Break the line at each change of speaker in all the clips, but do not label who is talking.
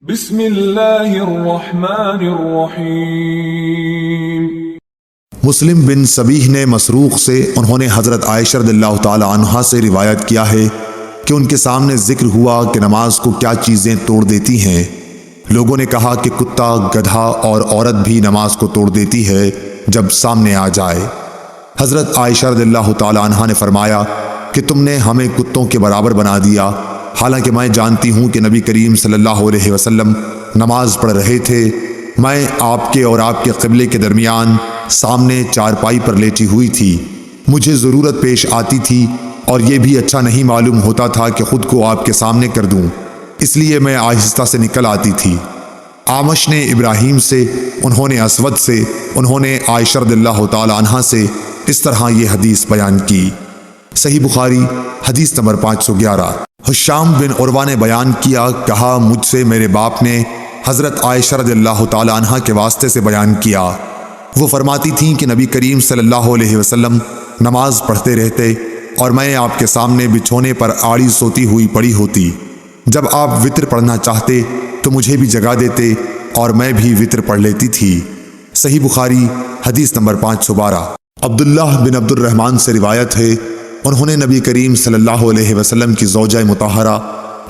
بسم اللہ الرحمن الرحیم۔
مسلم بن سبیح نے مسروق سے انہوں نے حضرت عائشہ رضی اللہ تعالی عنہا سے روایت کیا ہے کہ ان کے سامنے ذکر ہوا کہ نماز کو کیا چیزیں توڑ دیتی ہیں۔ لوگوں نے کہا کہ کتا، گدھا اور عورت بھی نماز کو توڑ دیتی ہے جب سامنے آ جائے۔ حضرت عائشہ رضی اللہ تعالی عنہا نے فرمایا کہ تم نے ہمیں کتوں کے برابر بنا دیا، حالانکہ میں جانتی ہوں کہ نبی کریم صلی اللہ علیہ وسلم نماز پڑھ رہے تھے۔ میں آپ کے اور آپ کے قبلے کے درمیان سامنے چارپائی پر لیٹی ہوئی تھی۔ مجھے ضرورت پیش آتی تھی اور یہ بھی اچھا نہیں معلوم ہوتا تھا کہ خود کو آپ کے سامنے کر دوں، اس لیے میں آہستہ سے نکل آتی تھی۔ آمش نے ابراہیم سے، انہوں نے اسود سے، انہوں نے عائشہ رضی اللہ تعالی عنہا سے اس طرح یہ حدیث بیان کی۔ صحیح بخاری حدیث نمبر 511۔ حشام بن عروہ نے بیان کیا، کہا مجھ سے میرے باپ نے حضرت عائشہ رضی اللہ تعالی عنہا کے واسطے سے بیان کیا۔ وہ فرماتی تھیں کہ نبی کریم صلی اللہ علیہ وسلم نماز پڑھتے رہتے اور میں آپ کے سامنے بچھونے پر آڑی سوتی ہوئی پڑی ہوتی۔ جب آپ وطر پڑھنا چاہتے تو مجھے بھی جگا دیتے اور میں بھی وطر پڑھ لیتی تھی۔ صحیح بخاری حدیث نمبر 512۔ عبداللہ بن عبد الرحمن سے روایت ہے، انہوں نے نبی کریم صلی اللہ علیہ وسلم کی زوجہ مطہرہ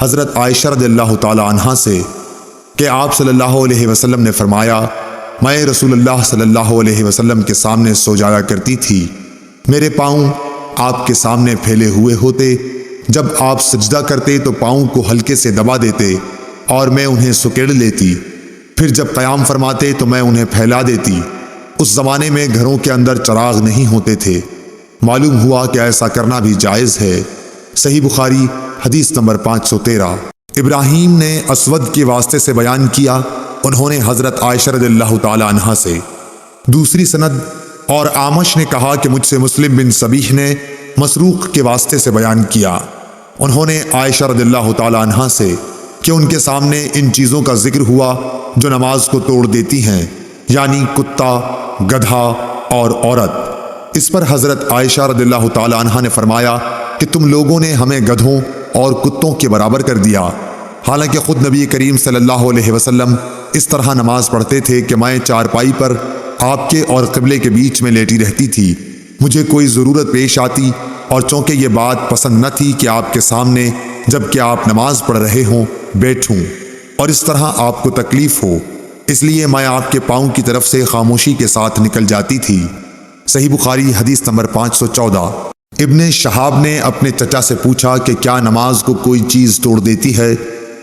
حضرت عائشہ رضی اللہ تعالی عنہا سے کہ آپ صلی اللہ علیہ وسلم نے فرمایا، میں رسول اللہ صلی اللہ علیہ وسلم کے سامنے سو جایا کرتی تھی، میرے پاؤں آپ کے سامنے پھیلے ہوئے ہوتے، جب آپ سجدہ کرتے تو پاؤں کو ہلکے سے دبا دیتے اور میں انہیں سکیڑ لیتی، پھر جب قیام فرماتے تو میں انہیں پھیلا دیتی۔ اس زمانے میں گھروں کے اندر چراغ نہیں ہوتے تھے، معلوم ہوا کہ ایسا کرنا بھی جائز ہے۔ صحیح بخاری حدیث نمبر 513۔ ابراہیم نے اسود کے واسطے سے بیان کیا، انہوں نے حضرت عائشہ رضی اللہ تعالی عنہا سے دوسری سند، اور آمش نے کہا کہ مجھ سے مسلم بن سبیح نے مسروق کے واسطے سے بیان کیا، انہوں نے عائشہ رضی اللہ تعالی عنہا سے کہ ان کے سامنے ان چیزوں کا ذکر ہوا جو نماز کو توڑ دیتی ہیں، یعنی کتا، گدھا اور عورت۔ اس پر حضرت عائشہ رضی اللہ تعالی عنہا نے فرمایا کہ تم لوگوں نے ہمیں گدھوں اور کتوں کے برابر کر دیا، حالانکہ خود نبی کریم صلی اللہ علیہ وسلم اس طرح نماز پڑھتے تھے کہ میں چارپائی پر آپ کے اور قبلے کے بیچ میں لیٹی رہتی تھی۔ مجھے کوئی ضرورت پیش آتی اور چونکہ یہ بات پسند نہ تھی کہ آپ کے سامنے جب کہ آپ نماز پڑھ رہے ہوں بیٹھوں اور اس طرح آپ کو تکلیف ہو، اس لیے میں آپ کے پاؤں کی طرف سے خاموشی کے ساتھ نکل جاتی تھی۔ صحیح بخاری حدیث نمبر 514۔ ابن شہاب نے اپنے چچا سے پوچھا کہ کیا نماز کو کوئی چیز توڑ دیتی ہے،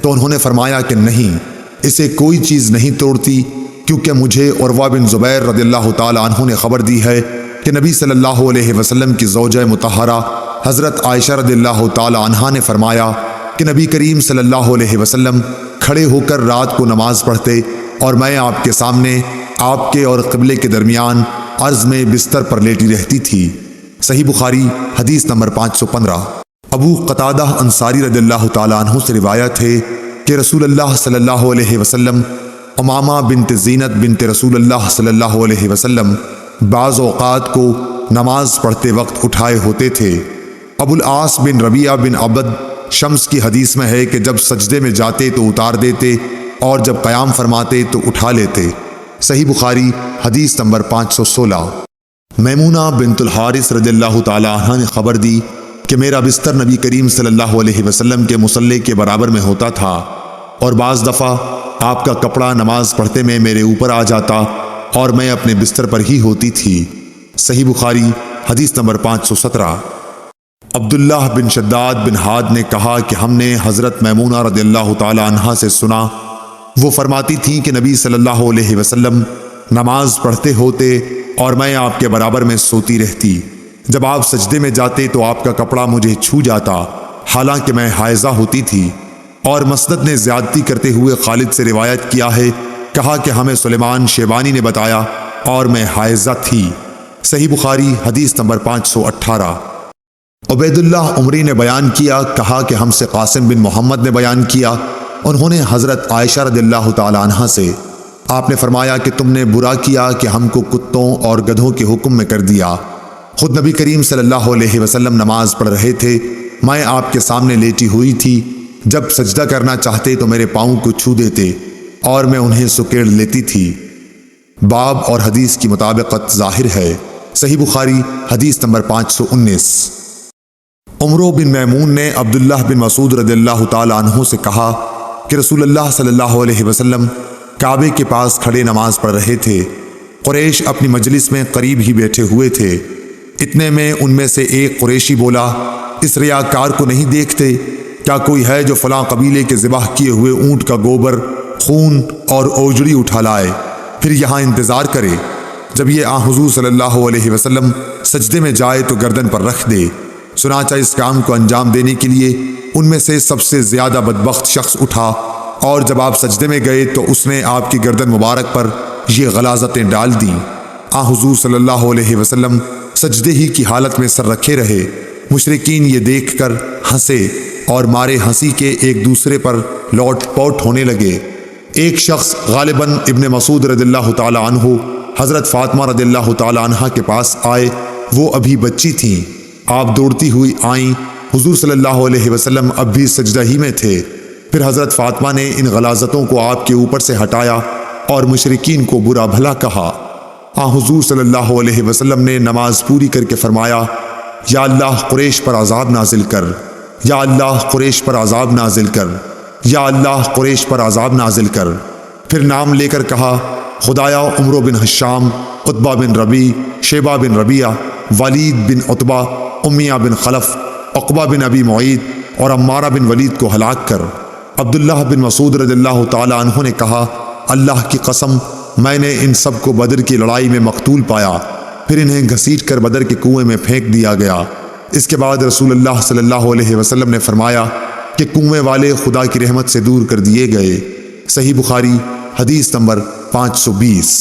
تو انہوں نے فرمایا کہ نہیں، اسے کوئی چیز نہیں توڑتی، کیونکہ مجھے عروہ بن زبیر رضی اللہ تعالی عنہ نے خبر دی ہے کہ نبی صلی اللہ علیہ وسلم کی زوجہ مطہرہ حضرت عائشہ رضی اللہ تعالی عنہا نے فرمایا کہ نبی کریم صلی اللہ علیہ وسلم کھڑے ہو کر رات کو نماز پڑھتے اور میں آپ کے سامنے آپ کے اور قبلے کے درمیان عرض میں بستر پر لیٹی رہتی تھی۔ صحیح بخاری حدیث نمبر 515۔ ابو قتادہ انصاری رضی اللہ تعالی عنہ سے روایت ہے کہ رسول اللہ صلی اللہ علیہ وسلم امامہ بنت زینت بنت رسول اللہ صلی اللہ علیہ وسلم بعض اوقات کو نماز پڑھتے وقت اٹھائے ہوتے تھے۔ ابو العاص بن ربیعہ بن عبد شمس کی حدیث میں ہے کہ جب سجدے میں جاتے تو اتار دیتے اور جب قیام فرماتے تو اٹھا لیتے۔ صحیح بخاری حدیث نمبر 516۔ میمونہ بنت الحارث رضی اللہ تعالی عنہ نے خبر دی کہ میرا بستر نبی کریم صلی اللہ علیہ وسلم کے مصلی کے برابر میں ہوتا تھا اور بعض دفعہ آپ کا کپڑا نماز پڑھتے میں میرے اوپر آ جاتا اور میں اپنے بستر پر ہی ہوتی تھی۔ صحیح بخاری حدیث نمبر 517۔ عبداللہ بن شداد بن ہاد نے کہا کہ ہم نے حضرت میمونہ رضی اللہ تعالی عنہا سے سنا، وہ فرماتی تھیں کہ نبی صلی اللہ علیہ وسلم نماز پڑھتے ہوتے اور میں آپ کے برابر میں سوتی رہتی، جب آپ سجدے میں جاتے تو آپ کا کپڑا مجھے چھو جاتا، حالانکہ میں حائضہ ہوتی تھی۔ اور مسند نے زیادتی کرتے ہوئے خالد سے روایت کیا ہے، کہا کہ ہمیں سلیمان شیبانی نے بتایا اور میں حائضہ تھی۔ صحیح بخاری حدیث نمبر 518۔ عبید اللہ عمری نے بیان کیا، کہا کہ ہم سے قاسم بن محمد نے بیان کیا، انہوں نے حضرت عائشہ رضی اللہ تعالی عنہا سے آپ نے فرمایا کہ تم نے برا کیا کہ ہم کو کتوں اور گدھوں کے حکم میں کر دیا۔ خود نبی کریم صلی اللہ علیہ وسلم نماز پڑھ رہے تھے، میں آپ کے سامنے لیٹی ہوئی تھی، جب سجدہ کرنا چاہتے تو میرے پاؤں کو چھو دیتے اور میں انہیں سکیڑ لیتی تھی۔ باب اور حدیث کی مطابقت ظاہر ہے۔ صحیح بخاری حدیث نمبر 519۔ عمرو بن میمون نے عبداللہ بن مسعود رضی اللہ تعالی عنہ سے کہا کہ رسول اللہ صلی اللہ علیہ وسلم کعبے کے پاس کھڑے نماز پڑھ رہے تھے۔ قریش اپنی مجلس میں قریب ہی بیٹھے ہوئے تھے۔ اتنے میں ان میں سے ایک قریشی بولا، اس ریاکار کو نہیں دیکھتے؟ کیا کوئی ہے جو فلاں قبیلے کے ذبح کیے ہوئے اونٹ کا گوبر، خون اور اوجڑی اٹھا لائے، پھر یہاں انتظار کرے، جب یہ حضور صلی اللہ علیہ وسلم سجدے میں جائے تو گردن پر رکھ دے۔ چنانچہ اس کام کو انجام دینے کے لیے ان میں سے سب سے زیادہ بدبخت شخص اٹھا، اور جب آپ سجدے میں گئے تو اس نے آپ کی گردن مبارک پر یہ غلاظتیں ڈال دیں۔ حضور صلی اللہ علیہ وسلم سجدے ہی کی حالت میں سر رکھے رہے۔ مشرکین یہ دیکھ کر ہنسے اور مارے ہنسی کے ایک دوسرے پر لوٹ پوٹ ہونے لگے۔ ایک شخص غالباً ابن مسعود رضی اللہ تعالی عنہ حضرت فاطمہ رضی اللہ تعالی عنہ کے پاس آئے۔ وہ ابھی بچی تھیں۔ آپ دوڑتی ہوئی آئیں۔ حضور صلی اللہ علیہ وسلم اب بھی سجدہ ہی میں تھے۔ پھر حضرت فاطمہ نے ان غلاظتوں کو آپ کے اوپر سے ہٹایا اور مشرکین کو برا بھلا کہا۔ حضور صلی اللہ علیہ وسلم نے نماز پوری کر کے فرمایا، یا اللہ قریش پر عذاب نازل کر، یا اللہ قریش پر عذاب نازل کر، یا اللہ قریش پر عذاب نازل کر۔ پھر نام لے کر کہا، خدایا عمرو بن حشام، عتبہ بن ربیع، شیبہ بن ربیعہ، ولید بن عتبہ، امیہ بن خلف، عقبہ بن ابی معیط اور عمارہ بن ولید کو ہلاک کر۔ عبداللہ بن مسعود رضی اللہ تعالی عنہ نے کہا، اللہ کی قسم، میں نے ان سب کو بدر کی لڑائی میں مقتول پایا۔ پھر انہیں گھسیٹ کر بدر کے کنویں میں پھینک دیا گیا۔ اس کے بعد رسول اللہ صلی اللہ علیہ وسلم نے فرمایا کہ کنویں والے خدا کی رحمت سے دور کر دیے گئے۔ صحیح بخاری حدیث نمبر 520۔